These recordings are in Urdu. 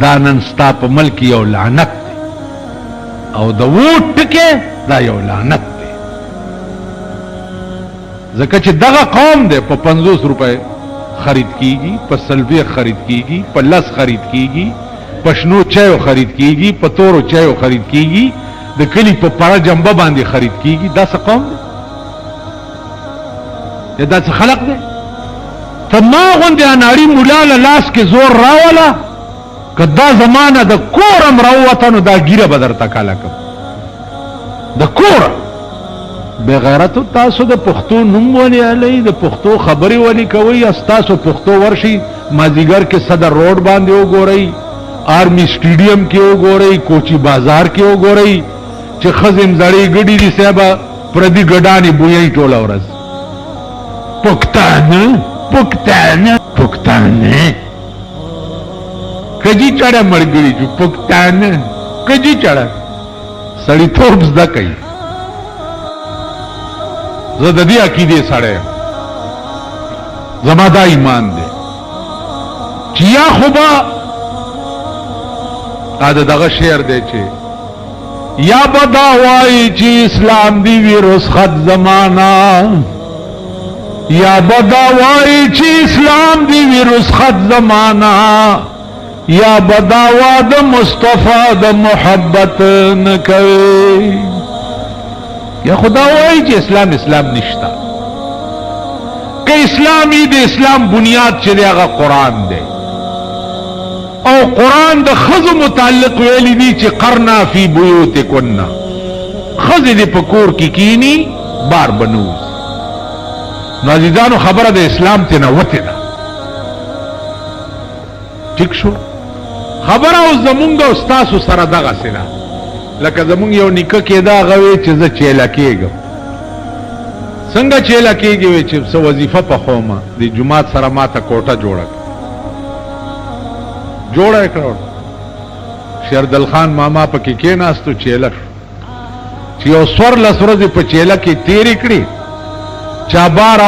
دا نن ستا په ملک یو لعنت دی او د ووټ ټکې دا یو لعنت دی ځکه چې دغه قوم دی په 50 روپے خرید کیږي په سلوی خرید کیږي په لس خرید کیږي په شنو چایو خرید کیږي په تورو چایو خرید کیږي د کلی په پړه جنبه باندې خرید کیږي دا څه قوم دی یا دا څه خلق دی ته ما غوندې اناړي مولا له لاس کې زور راوله کدا زمانہ د کورم راوته نو دا ګیره بدر تکاله کوم د کور بے غیرت تاسو د پښتو نوم ولې علي د پښتو خبري ولې کوي تاسو پښتو ورشي مازیګر کې صدر روډ باندې وګورئ آرمی سټیډیم کې وګورئ کوچی بازار کې وګورئ چې خزم زړې ګډي دي صاحب پردي ګډانی بوې ټوله ورځ پښتانه پښتانه پښتانه کجی چڑھا مرگری جو پختان کجی چڑھا سڑی توپ زده کوي زه د دې عقیده سره زما دا ایمان دی چې یا خوبا دغه شعر دی چې یا بدا وای چې اسلام دی وی رسخت زمانہ یا بدا وای چې اسلام دی وی رسخت زمانہ یا بداوا د مصطفی د محبت نکوي یا خدا وایي چې اسلام نشتا که اسلامي د اسلام بنیاد چې هغه قران دی او قران د خزو متعلق ویلي دي چې قرنا فی بیوتکن خزې د پکور کې کینی بار بنوز نو عزیزانو خبره د اسلام ته نه وته ده ٹھیک شو خبر او زمونږ او تاسو سره دغه سره لکه زمونږ یو نیکه کېدا غوي چې زه چیلا کېږم څنګه چیلا کېږي چې څه وظیفه په خومه د جمعات سره ماته کوټه جوړه کړو شیردل خان ماما پکې کېناستو چیلا چې یو سور لسورځ په چیلا کې تیرې کړې چا بار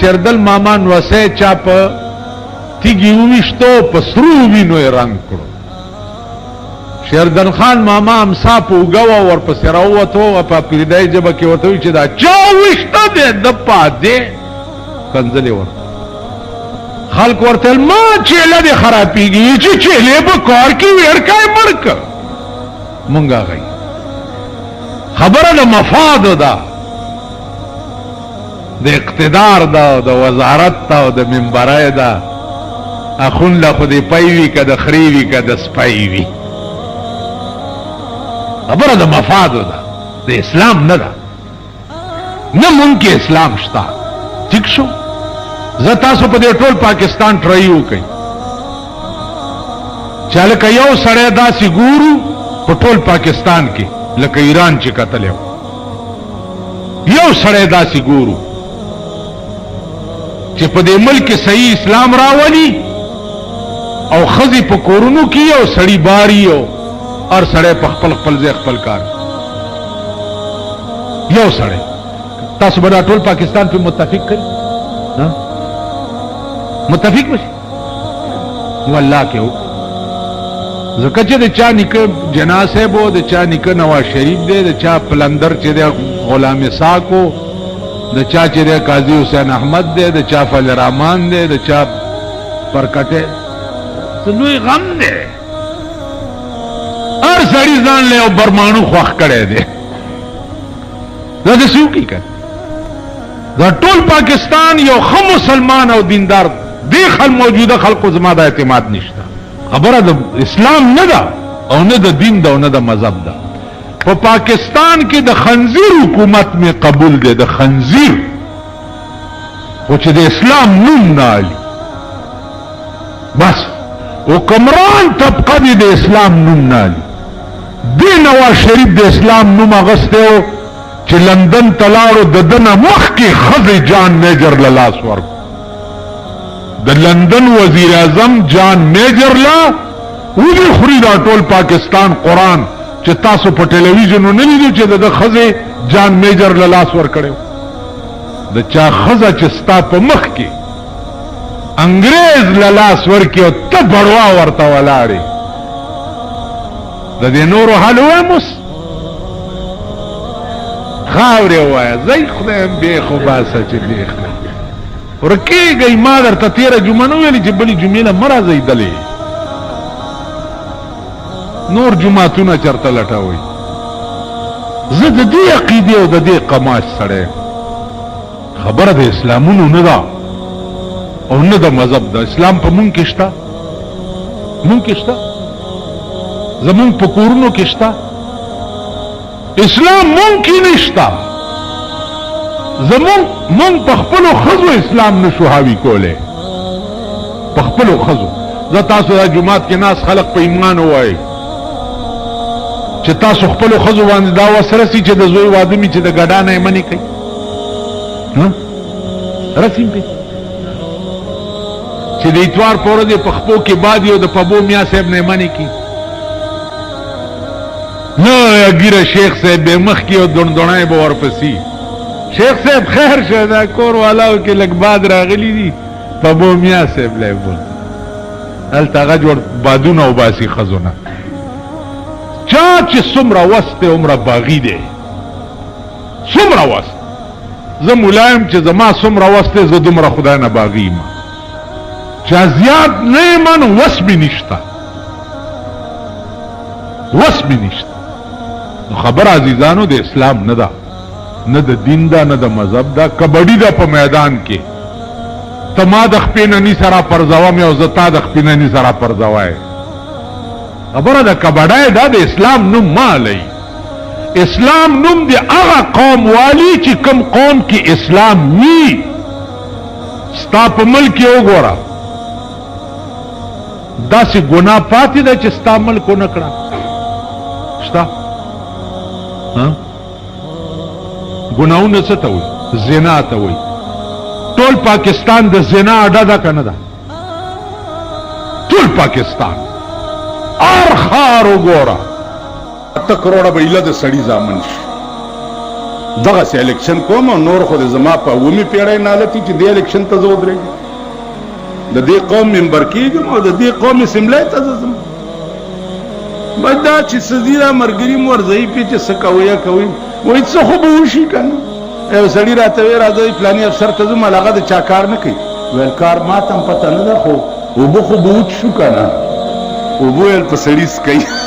شیردل ماما نوسه چا په تیگی ویشتو پسرو وینو رنگ کرو شیردن خان ماما امسا پا اگاو ور پس راوتو پا پیردائی جبا کی وطوی چه دا چا ویشتا دے دپا دے کنزلی ور خلق ورتل ما چیلہ دے خرابی گی چی چیلے با کار کی ویرکای مرک منگا گئی خبر دا مفاد دا دا اقتدار دا وزارت دا دا منبرائی دا اخون لا خودی پایوی که د خریوی که د سپایوی خبره د مفادو ده د اسلام نه ده نه مونږ کې اسلام شته ٹھیک شو زه تاسو په دې ټول پاکستان ټرایو کوي چې لکه یو سړی داسې ګورو په ټول پاکستان کې لکه ایران چې قتل یو سړی داسې ګورو چې په دې ملک صحیح اسلام راولي او خزی په کورونو کې او سړی باری او ار سړی په خپل ځای خپل کار یو سړی تاسو به ټول پاکستان په متفق کړئ ها متفق بشي والله کې زکه چې د چا نیکه جناسه بو د چا نیکه نواز شریف دی د چا پلندر چې د غلام ساکو د چا چې د قاضي حسین احمد دی د چا فل رحمان دی د چا پرکټه لوی غم دی هر سړی ځان له برمانو خوښ کړی دی دا د سیو کی کړ دا ټول پاکستان یو خم مسلمان او دیندار دی خل موجوده خلقو زما د اعتماد نشته خبره د اسلام نه ده او نه د دین ده او نه د مذهب ده په پاکستان کې د خنزیر حکومت می قبول دی د خنزیر خو چې د اسلام نوم نه علي بس حکمران طبقه دی د اسلام نوم نه علي دی نواز شریف د اسلام نوم اغسته او چې لندن تلاړو د دنه مخکې خزي جان میجر لاس ورک د لندن وزیر اعظم جان میجر لا ودی خوري دا ټول پاکستان قرآن چې تاسو په ټلویزیون نه لیدو چې د خزي جان میجر لاس ور کړو د چا خزه چې ستا په مخ کې انګريز لاس ورکی او ته بړوا ورته ولاړې د دې نورو حال واموس خاورې ووایه زی خدایم بیخو باسه چې بیخ ورکېږئ ما درته تېره جمعه نه ویلې چې بلې جمعې له مه راځئ دلې نور جماعتونه چرته لټوئ زه د دې عقیدې او د دې قماش سړی خبره د اسلامونو نه ده او نه د مذهب ده اسلام په مونږ کې شته مونږ کې شته زمونږ په کورونو کې شته اسلام مونږ کې نشته مونږ په خپلو ښځو اسلام نشو حاوي کولی په خپلو ښځو زه تاسو دا جومات کې ناس خلق په ایمان ووایي چې تاسو خپلو ښځو باندې دا وس رسي چې د زوی واده مې چې د ګډا نه یې منې کوي رسیم پې چې د اتوار په ورځ په خپو کې بادي او د پبو میا صاحب نه یې منې کي نه ګیره شیخ صاحب به مخ کې او دڼدڼای به ورپسې شیخ صاحب خیر شه دا کور والاو کې لږ باد راغلی دي پبو میا صاحب لی بول هلته هغه جوړ بادونه وباسي ښځونه چا چې څومره وس دی عمره باغي دی څومره وس زه ملایم چې زما څومره وس دی زه دومره خدای نه باغي یم چا زیات نه یم نو وس مې نشته وس مې نشته نو خبر عزیزانو د اسلام نه ده نه د دین ده نه د مذهب ده کبډي ده په میدان کې ته ما د خپې نني سره پرځوم او زه تا د خپې نني سره پرځوای خبره د کبډای دا د اسلام نوم ما لئی اسلام نوم دی هغه قوم والی چې کوم قوم کې اسلام وي ستا په ملک یې وګوره داسې ګناه پاتې ده چې ستا ملک ونه کړه شته ګناهونه څه ته وایي زنا ته وایي ټول پاکستان د زنا اډه ده که نه ده ټول پاکستان ار خار وګوره 8 کروڑه به ایله د سړي زامن شي دغسې الیکشن کوم او نور خو د زما په اومې پیړۍ نالتي چې دې الیکشن ته زه ودرېږم د دې قوم ممبر کېږم او د دې قوم اسمبلی ته زه ځم بس دا چې څه دي دا ملګري مو ورځوي پې چې څه کوئ یا کوئ وایي څه خو به وشي که نه یو سړي راته وی راځئ فلاني افسر ته ځم هغه د چا کار نه کوي ویل کار ما ته هم پته نه ده خو اوبه خو به وچ شو که نه اوبه ویل په سړي څکوي